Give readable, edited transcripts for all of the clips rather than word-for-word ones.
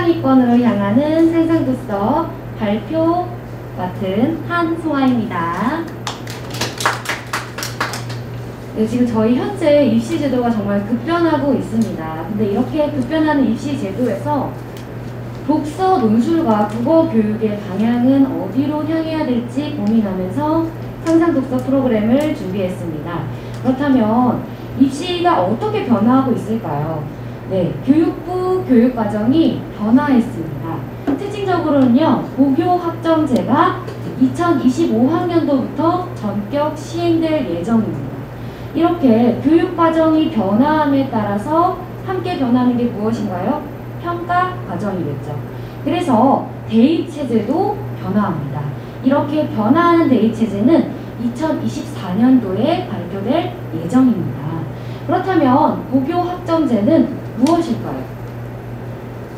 상위권으로 향하는 상상독서 발표 맡은 한송아입니다. 네, 지금 저희 현재 입시 제도가 정말 급변하고 있습니다. 근데 이렇게 급변하는 입시 제도에서 독서 논술과 국어 교육의 방향은 어디로 향해야 될지 고민하면서 상상독서 프로그램을 준비했습니다. 그렇다면 입시가 어떻게 변화하고 있을까요? 네, 교육부 교육과정이 변화했습니다. 특징적으로는요, 고교학점제가 2025학년도부터 전격 시행될 예정입니다. 이렇게 교육과정이 변화함에 따라서 함께 변하는 게 무엇인가요? 평가 과정이겠죠. 그래서 대입체제도 변화합니다. 이렇게 변화하는 대입체제는 2024년도에 발표될 예정입니다. 그렇다면 고교학점제는 무엇일까요?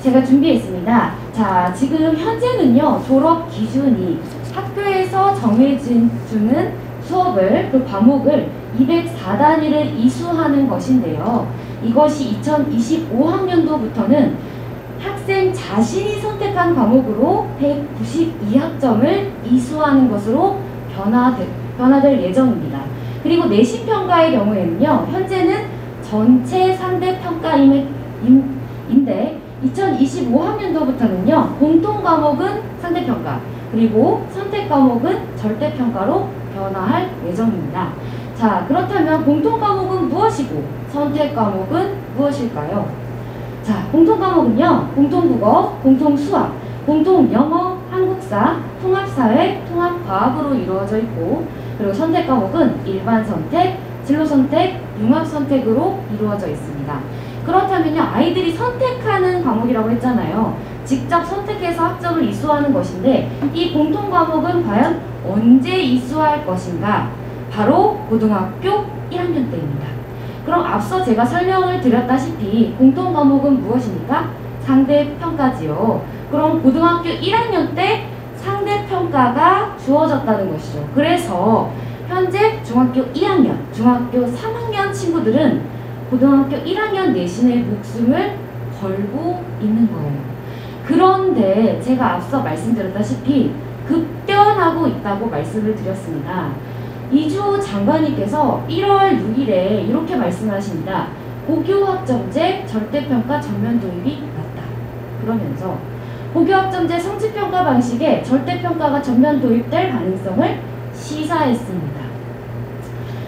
제가 준비했습니다. 자, 지금 현재는요, 졸업 기준이 학교에서 정해진 주는 수업을, 그 과목을 204단위를 이수하는 것인데요. 이것이 2025학년도부터는 학생 자신이 선택한 과목으로 192학점을 이수하는 것으로 변화될 예정입니다. 그리고 내신평가의 경우에는요, 현재는 전체 상대평가인데 2025학년도부터는요, 공통과목은 상대평가, 그리고 선택과목은 절대평가로 변화할 예정입니다. 자, 그렇다면 공통과목은 무엇이고 선택과목은 무엇일까요? 자, 공통과목은요, 공통국어, 공통수학, 공통영어, 한국사, 통합사회, 통합과학으로 이루어져 있고, 그리고 선택과목은 일반선택, 진로선택, 융합선택으로 이루어져 있습니다. 그렇다면요, 아이들이 선택하는 과목이라고 했잖아요. 직접 선택해서 학점을 이수하는 것인데, 이 공통과목은 과연 언제 이수할 것인가? 바로 고등학교 1학년 때입니다. 그럼 앞서 제가 설명을 드렸다시피 공통과목은 무엇입니까? 상대평가지요. 그럼 고등학교 1학년 때 상대평가가 주어졌다는 것이죠. 그래서 현재 중학교 2학년, 중학교 3학년 친구들은 고등학교 1학년 내신의 목숨을 걸고 있는 거예요. 그런데 제가 앞서 말씀드렸다시피 급변하고 있다고 말씀을 드렸습니다. 이주 장관님께서 1월 6일에 이렇게 말씀하십니다. 고교학점제 절대평가 전면 도입이 맞다. 그러면서 고교학점제 성취평가 방식에 절대평가가 전면 도입될 가능성을 시사했습니다.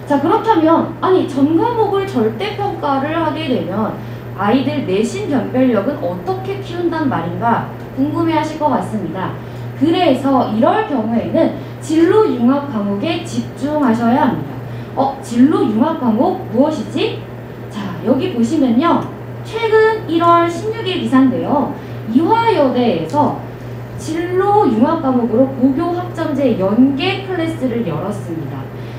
자, 그렇다면 아니 전 과목을 절대평가를 하게 되면 아이들 내신 변별력은 어떻게 키운단 말인가 궁금해하실 것 같습니다. 그래서 이럴 경우에는 진로 융합 과목에 집중하셔야 합니다. 진로 융합 과목 무엇이지? 자, 여기 보시면요, 최근 1월 16일 기사인데요, 이화여대에서 진로 융합 과목으로 고교학점제 연계 클래스를 열었습니다.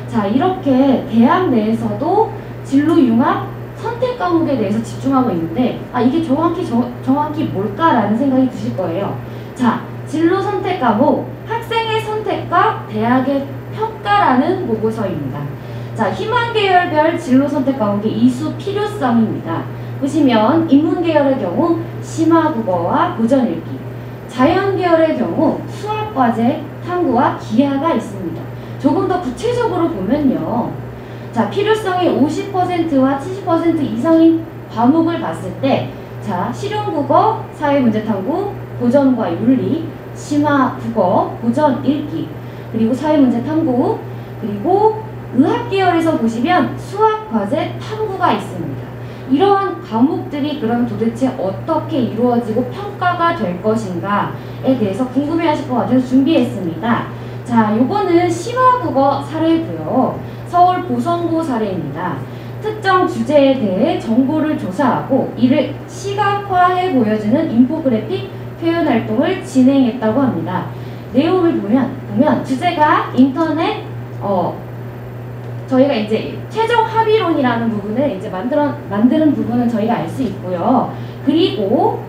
자, 이렇게 대학 내에서도 진로 융합 선택 과목에 대해서 집중하고 있는데, 이게 정확히 뭘까라는 생각이 드실 거예요. 자, 진로 선택 과목, 학생의 선택과 대학의 평가라는 보고서입니다. 자, 희망계열별 진로 선택 과목의 이수 필요성입니다. 보시면 인문계열의 경우 심화국어와 고전읽기, 자연계열의 경우 수학과제, 탐구와 기하가 있습니다. 조금 더 구체적으로 보면요, 자, 필요성이 50%와 70% 이상인 과목을 봤을 때, 자, 실용국어, 사회문제탐구, 고전과 윤리, 심화국어, 고전읽기, 그리고 사회문제탐구, 그리고 의학계열에서 보시면 수학과제, 탐구가 있습니다. 이러한 과목들이 그럼 도대체 어떻게 이루어지고 평가가 될 것인가에 대해서 궁금해하실 것 같아서 준비했습니다. 자, 요거는 심화국어 사례고요. 서울 보성고 사례입니다. 특정 주제에 대해 정보를 조사하고 이를 시각화해 보여주는 인포그래픽 표현 활동을 진행했다고 합니다. 내용을 보면 주제가 인터넷, 저희가 이제 최종 합의론이라는 부분을 이제 만드는 부분은 저희가 알 수 있고요. 그리고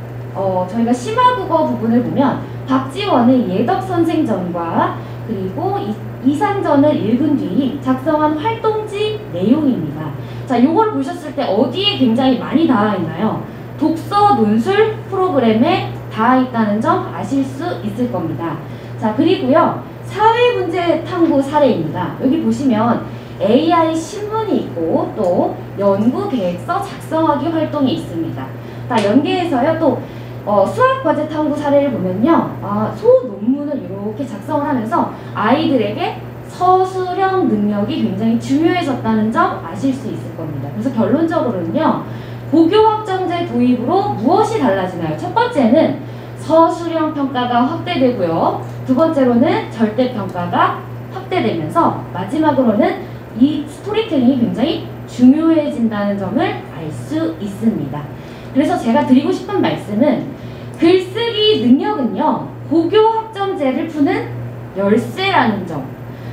저희가 심화국어 부분을 보면 박지원의 예덕선생전과 그리고 이상전을 읽은 뒤 작성한 활동지 내용입니다. 자, 요걸 보셨을 때 어디에 굉장히 많이 닿아 있나요? 독서 논술 프로그램에 닿아 있다는 점 아실 수 있을 겁니다. 자, 그리고요. 사회문제 탐구 사례입니다. 여기 보시면 AI 신문이 있고 또 연구계획서 작성하기 활동이 있습니다. 자, 연계해서요. 또 수학과제 탐구 사례를 보면요. 소논문을 이렇게 작성을 하면서 아이들에게 서술형 능력이 굉장히 중요해졌다는 점 아실 수 있을 겁니다. 그래서 결론적으로는요. 고교학점제 도입으로 무엇이 달라지나요? 첫 번째는 서술형 평가가 확대되고요. 두 번째로는 절대평가가 확대되면서 마지막으로는 이 스토리텔링이 굉장히 중요해진다는 점을 알 수 있습니다. 그래서 제가 드리고 싶은 말씀은 글쓰기 능력은요. 고교학점제를 푸는 열쇠라는 점,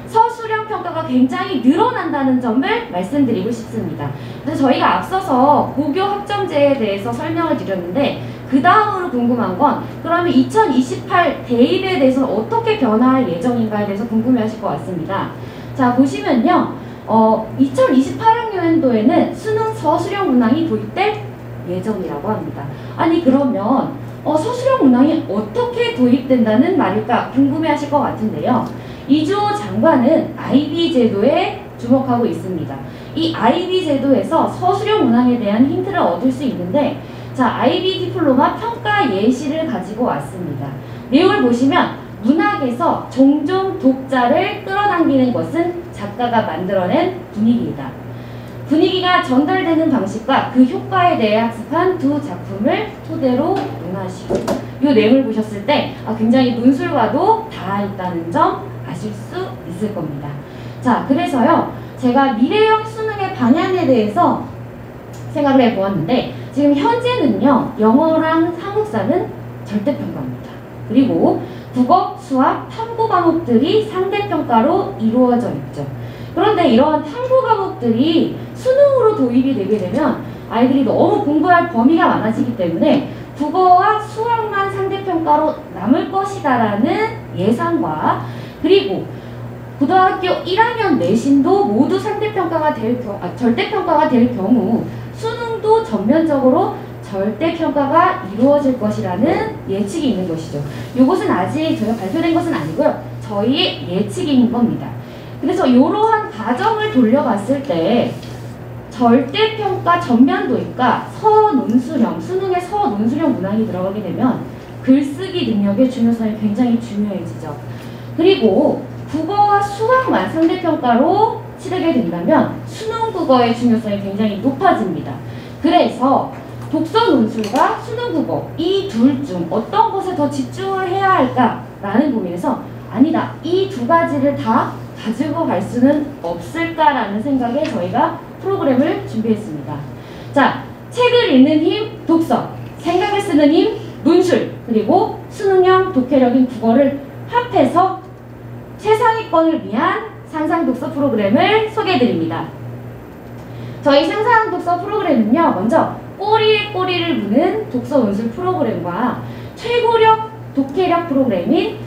서술형 평가가 굉장히 늘어난다는 점을 말씀드리고 싶습니다. 그래서 저희가 앞서서 고교학점제에 대해서 설명을 드렸는데 그 다음으로 궁금한 건 그러면 2028 대입에 대해서는 어떻게 변화할 예정인가에 대해서 궁금해하실 것 같습니다. 자, 보시면요. 2028학년도에는 수능 서술형 문항이 도입될 예정이라고 합니다. 아니 그러면 서술형 문항이 어떻게 도입된다는 말일까 궁금해하실 것 같은데요. 이주호 장관은 IB 제도에 주목하고 있습니다. 이 IB 제도에서 서술형 문항에 대한 힌트를 얻을 수 있는데 자, IB 디플로마 평가 예시를 가지고 왔습니다. 내용을 보시면 문학에서 종종 독자를 끌어당기는 것은 작가가 만들어낸 분위기이다. 분위기가 전달되는 방식과 그 효과에 대해 학습한 두 작품을 토대로 논하시고 이 내용을 보셨을 때 굉장히 논술과도 닿아 있다는 점 아실 수 있을 겁니다. 자, 그래서요. 제가 미래형 수능의 방향에 대해서 생각을 해보았는데 지금 현재는요. 영어랑 한국사는 절대평가입니다. 그리고 국어, 수학, 탐구 과목들이 상대평가로 이루어져 있죠. 그런데 이러한 탐구 과목들이 수능으로 도입이 되게 되면 아이들이 너무 공부할 범위가 많아지기 때문에 국어와 수학만 상대평가로 남을 것이다라는 예상과 그리고 고등학교 1학년 내신도 모두 상대평가가 절대평가가 될 경우 수능도 전면적으로 절대평가가 이루어질 것이라는 예측이 있는 것이죠. 이것은 아직 저희가 발표된 것은 아니고요. 저희의 예측인 겁니다. 그래서 이러한 과정을 돌려봤을 때 절대평가 전면 도입과 서논술형, 수능에 서논술형 문항이 들어가게 되면 글쓰기 능력의 중요성이 굉장히 중요해지죠. 그리고 국어와 수학만 상대평가로 치르게 된다면 수능 국어의 중요성이 굉장히 높아집니다. 그래서 독서 논술과 수능 국어 이 둘 중 어떤 것에 더 집중을 해야 할까라는 고민에서 아니다. 이 두 가지를 다 가지고 갈 수는 없을까라는 생각에 저희가 프로그램을 준비했습니다. 자, 책을 읽는 힘 독서, 생각을 쓰는 힘 논술, 그리고 수능형 독해력인 국어를 합해서 최상위권을 위한 상상독서 프로그램을 소개해드립니다. 저희 상상독서 프로그램은요. 먼저 꼬리에 꼬리를 무는 독서 논술 프로그램과 최고력 독해력 프로그램인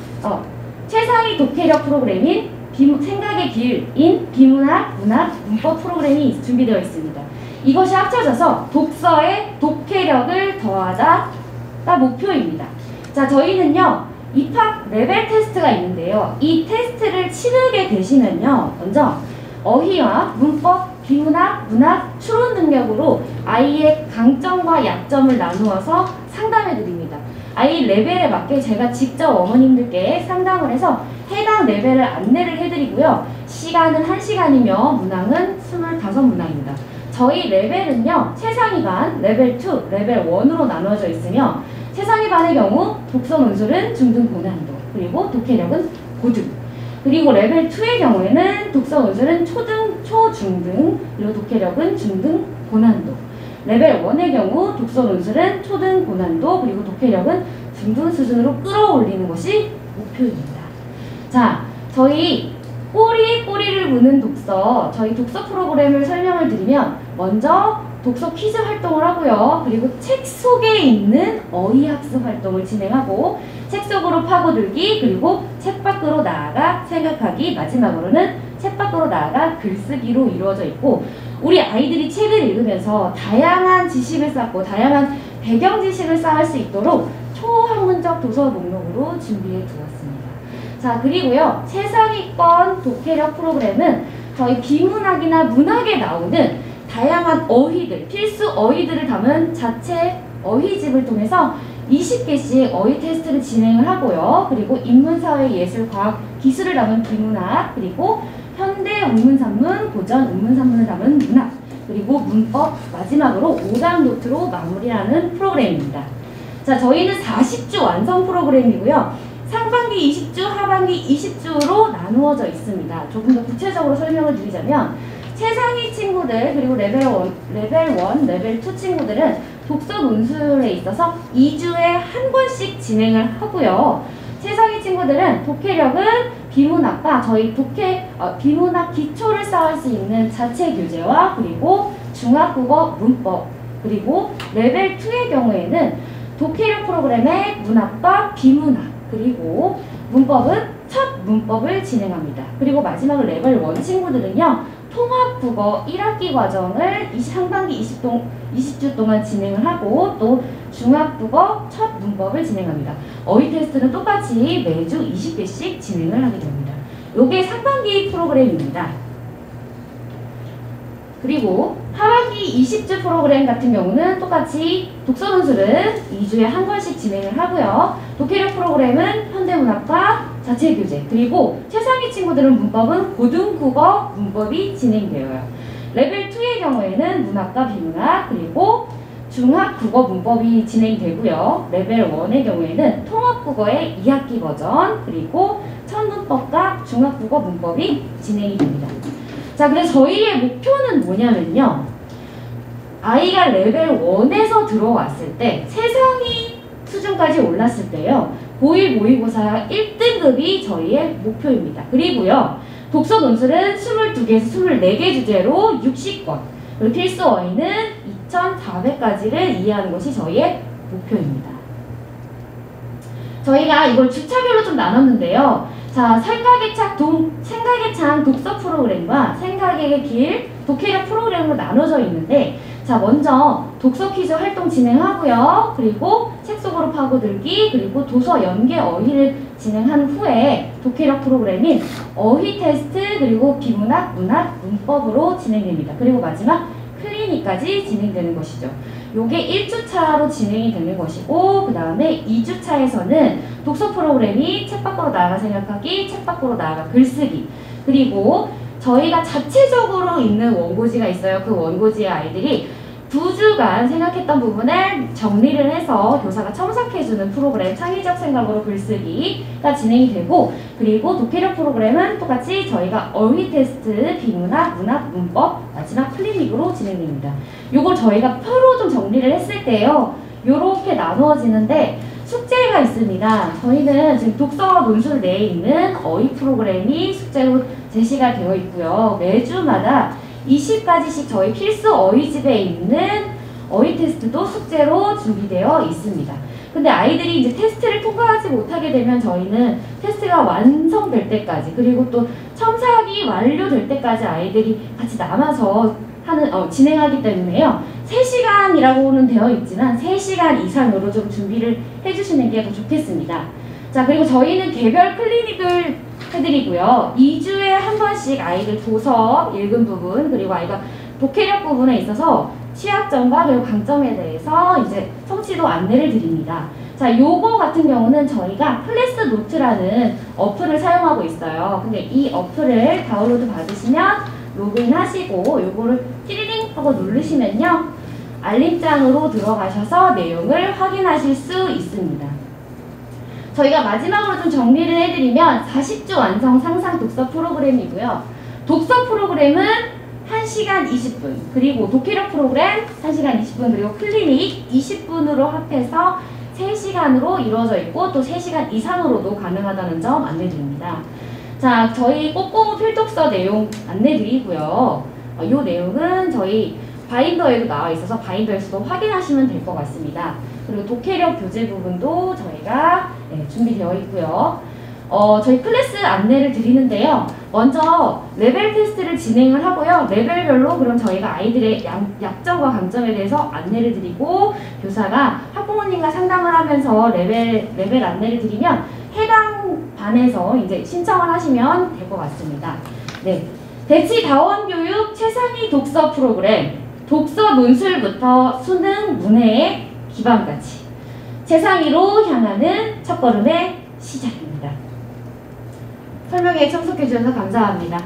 최상위 독해력 프로그램인 생각의 길인 비문학, 문학, 문법 프로그램이 준비되어 있습니다. 이것이 합쳐져서 독서의 독해력을 더하다가 목표입니다. 자, 저희는요. 입학 레벨 테스트가 있는데요. 이 테스트를 치르게 되시면요. 먼저 어휘와 문법, 비문학, 문학, 추론 능력으로 아이의 강점과 약점을 나누어서 상담해 드립니다. 아이 레벨에 맞게 제가 직접 어머님들께 상담을 해서 해당 레벨을 안내를 해드리고요. 시간은 1시간이며 문항은 25문항입니다. 저희 레벨은요. 최상위 반, 레벨 2, 레벨 1으로 나누어져 있으며 최상위 반의 경우 독서 논술은 중등 고난도, 그리고 독해력은 고등. 그리고 레벨 2의 경우에는 독서 논술은 초등, 초중등, 그리고 독해력은 중등 고난도. 레벨 1의 경우 독서 논술은 초등 고난도, 그리고 독해력은 중등 수준으로 끌어올리는 것이 목표입니다. 자, 저희 꼬리에 꼬리를 무는 독서, 저희 독서 프로그램을 설명을 드리면 먼저 독서 퀴즈 활동을 하고요. 그리고 책 속에 있는 어휘학습 활동을 진행하고 책 속으로 파고들기, 그리고 책 밖으로 나아가 생각하기, 마지막으로는 책 밖으로 나아가 글쓰기로 이루어져 있고 우리 아이들이 책을 읽으면서 다양한 지식을 쌓고 다양한 배경 지식을 쌓을 수 있도록 총 초학문적 도서 목록으로 준비해 두었습니다. 자, 그리고요, 최상위권 독해력 프로그램은 저희 비문학이나 문학에 나오는 다양한 어휘들, 필수 어휘들을 담은 자체 어휘집을 통해서 20개씩 어휘 테스트를 진행을 하고요. 그리고 인문, 사회, 예술, 과학, 기술을 담은 비문학, 그리고 현대 운문산문, 고전 운문산문을 담은 문학, 그리고 문법, 마지막으로 오답 노트로 마무리하는 프로그램입니다. 자, 저희는 40주 완성 프로그램이고요. 상반기 20주, 하반기 20주로 나누어져 있습니다. 조금 더 구체적으로 설명을 드리자면 최상위 친구들, 그리고 레벨 1, 레벨 2 친구들은 독서 논술에 있어서 2주에 한 권씩 진행을 하고요. 최상위 친구들은 독해력은 비문학과 저희 비문학 기초를 쌓을 수 있는 자체 교재와 그리고 중학국어 문법, 그리고 레벨 2의 경우에는 독해력 프로그램의 문학과 비문학, 그리고 문법은 첫 문법을 진행합니다. 그리고 마지막으로 레벨 1 친구들은요, 통합국어 1학기 과정을 상반기 20주 동안 진행을 하고 또 중학국어 첫 문법을 진행합니다. 어휘 테스트는 똑같이 매주 20개씩 진행을 하게 됩니다. 요게 상반기 프로그램입니다. 그리고 하반기 20주 프로그램 같은 경우는 똑같이 독서 논술은 2주에 한 권씩 진행을 하고요. 독해력 프로그램은 현대문학과 자체 교재, 그리고 최상위 친구들은 문법은 고등국어 문법이 진행되어요. 레벨 2의 경우에는 문학과 비문학, 그리고 중학국어 문법이 진행되고요. 레벨 1의 경우에는 통합국어의 2학기 버전, 그리고 첫문법과 중학국어 문법이 진행이 됩니다. 자, 그래서 저희의 목표는 뭐냐면요, 아이가 레벨 1에서 들어왔을 때 최상위 수준까지 올랐을 때요, 고1 모의고사 1등급이 저희의 목표입니다. 그리고요, 독서 논술은 22개에서 24개 주제로 60권, 그리고 필수 어휘는 2,400가지를 이해하는 것이 저희의 목표입니다. 저희가 이걸 주차별로 좀 나눴는데요. 자, 생각의 창 독서 프로그램과 생각의 길 독해력 프로그램으로 나눠져 있는데, 자, 먼저 독서 퀴즈 활동 진행하고요. 그리고 책 속으로 파고들기, 그리고 도서 연계 어휘를 진행한 후에 독해력 프로그램인 어휘 테스트, 그리고 비문학, 문학, 문법으로 진행됩니다. 그리고 마지막 클리닉까지 진행되는 것이죠. 요게 1주차로 진행이 되는 것이고, 그 다음에 2주차에서는 독서 프로그램이 책 밖으로 나아가 생각하기, 책 밖으로 나아가 글쓰기, 그리고 저희가 자체적으로 읽는 원고지가 있어요. 그 원고지의 아이들이 2주간 생각했던 부분을 정리를 해서 교사가 첨삭해주는 프로그램 창의적 생각으로 글쓰기가 진행이 되고, 그리고 독해력 프로그램은 똑같이 저희가 어휘 테스트, 비문학, 문학, 문법, 마지막 클리닉으로 진행됩니다. 요걸 저희가 표로 좀 정리를 했을 때요, 요렇게 나누어지는데 숙제가 있습니다. 저희는 지금 독서 논술 내에 있는 어휘 프로그램이 숙제로 제시가 되어 있고요. 매주마다 20가지씩 저희 필수 어휘집에 있는 어휘 테스트도 숙제로 준비되어 있습니다. 근데 아이들이 이제 테스트를 통과하지 못하게 되면 저희는 테스트가 완성될 때까지, 그리고 또 첨삭이 완료될 때까지 아이들이 같이 남아서 진행하기 때문에요. 3시간이라고는 되어 있지만 3시간 이상으로 좀 준비를 해주시는 게 더 좋겠습니다. 자, 그리고 저희는 개별 클리닉을 해드리고요. 2주에 한 번씩 아이들 도서 읽은 부분, 그리고 아이가 독해력 부분에 있어서 취약점과 그리고 강점에 대해서 이제 성취도 안내를 드립니다. 자, 요거 같은 경우는 저희가 클래스 노트라는 어플을 사용하고 있어요. 근데 이 어플을 다운로드 받으시면 로그인 하시고 요거를 띠리링 하고 누르시면요, 알림장으로 들어가셔서 내용을 확인하실 수 있습니다. 저희가 마지막으로 좀 정리를 해드리면 40주 완성 상상 독서 프로그램이고요. 독서 프로그램은 1시간 20분, 그리고 독해력 프로그램 1시간 20분, 그리고 클리닉 20분으로 합해서 3시간으로 이루어져 있고 또 3시간 이상으로도 가능하다는 점 안내드립니다. 자, 저희 꼬꼬무 필독서 내용 안내드리고요. 이 내용은 저희 바인더에도 나와 있어서 바인더에서도 확인하시면 될 것 같습니다. 그리고 독해력 교재 부분도 저희가 준비되어 있고요. 저희 클래스 안내를 드리는데요. 먼저 레벨 테스트를 진행을 하고요. 레벨별로 그럼 저희가 아이들의 약점과 강점에 대해서 안내를 드리고 교사가 학부모님과 상담을 하면서 레벨 안내를 드리면 해당 반에서 이제 신청을 하시면 될 것 같습니다. 네. 대치 다원교육 최상위 독서 프로그램 독서 논술부터 수능 문해의 기반까지 최상위로 향하는 첫걸음의 시작입니다. 설명에 참석해 주셔서 감사합니다.